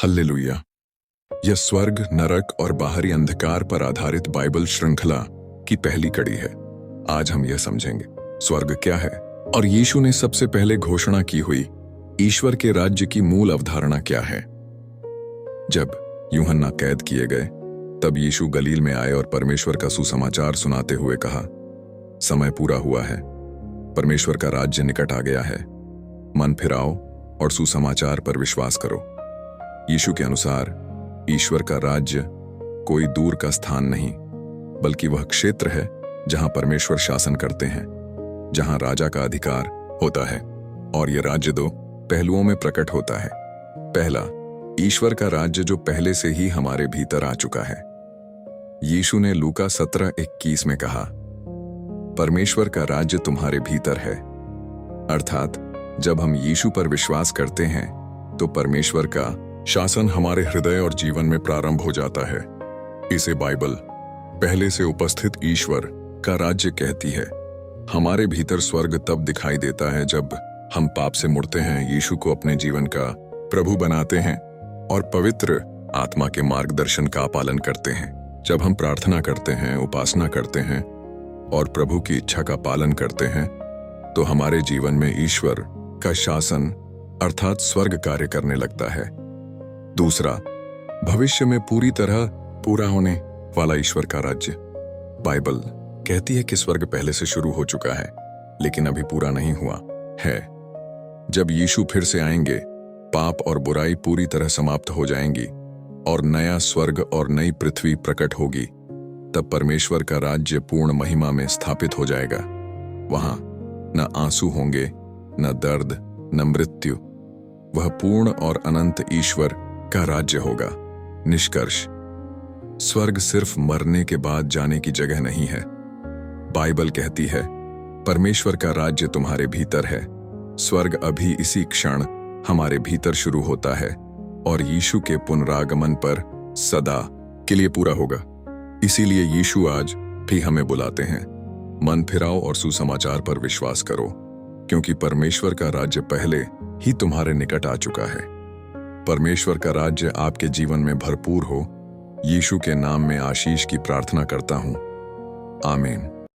Hallelujah. यह स्वर्ग, नरक और बाहरी अंधकार पर आधारित बाइबल श्रृंखला की पहली कड़ी है। आज हम यह समझेंगे स्वर्ग क्या है और यीशु ने सबसे पहले घोषणा की हुई ईश्वर के राज्य की मूल अवधारणा क्या है। जब यूहन्ना कैद किए गए तब यीशु गलील में आए और परमेश्वर का सुसमाचार सुनाते हुए कहा, समय पूरा हुआ है, परमेश्वर का राज्य निकट आ गया है, मन फिराओ और सुसमाचार पर विश्वास करो। यीशु के अनुसार ईश्वर का राज्य कोई दूर का स्थान नहीं, बल्कि वह क्षेत्र है जहां परमेश्वर शासन करते हैं, जहां राजा का अधिकार होता है। और यह राज्य दो पहलुओं में प्रकट होता है। पहला, ईश्वर का राज्य जो पहले से ही हमारे भीतर आ चुका है। यीशु ने लूका 17:21 में कहा, परमेश्वर का राज्य तुम्हारे भीतर है। अर्थात जब हम यीशु पर विश्वास करते हैं तो परमेश्वर का शासन हमारे हृदय और जीवन में प्रारंभ हो जाता है। इसे बाइबल पहले से उपस्थित ईश्वर का राज्य कहती है। हमारे भीतर स्वर्ग तब दिखाई देता है जब हम पाप से मुड़ते हैं, यीशु को अपने जीवन का प्रभु बनाते हैं और पवित्र आत्मा के मार्गदर्शन का पालन करते हैं। जब हम प्रार्थना करते हैं, उपासना करते हैं और प्रभु की इच्छा का पालन करते हैं तो हमारे जीवन में ईश्वर का शासन अर्थात स्वर्ग कार्य करने लगता है। दूसरा, भविष्य में पूरी तरह पूरा होने वाला ईश्वर का राज्य। बाइबल कहती है कि स्वर्ग पहले से शुरू हो चुका है, लेकिन अभी पूरा नहीं हुआ है। जब यीशु फिर से आएंगे, पाप और बुराई पूरी तरह समाप्त हो जाएंगी और नया स्वर्ग और नई पृथ्वी प्रकट होगी, तब परमेश्वर का राज्य पूर्ण महिमा में स्थापित हो जाएगा। वहां न आंसू होंगे, न दर्द, न मृत्यु। वह पूर्ण और अनंत ईश्वर का राज्य होगा। निष्कर्ष, स्वर्ग सिर्फ मरने के बाद जाने की जगह नहीं है। बाइबल कहती है, परमेश्वर का राज्य तुम्हारे भीतर है। स्वर्ग अभी इसी क्षण हमारे भीतर शुरू होता है और यीशु के पुनरागमन पर सदा के लिए पूरा होगा। इसीलिए यीशु आज भी हमें बुलाते हैं, मन फिराओ और सुसमाचार पर विश्वास करो, क्योंकि परमेश्वर का राज्य पहले ही तुम्हारे निकट आ चुका है। परमेश्वर का राज्य आपके जीवन में भरपूर हो। यीशु के नाम में आशीष की प्रार्थना करता हूं। आमीन।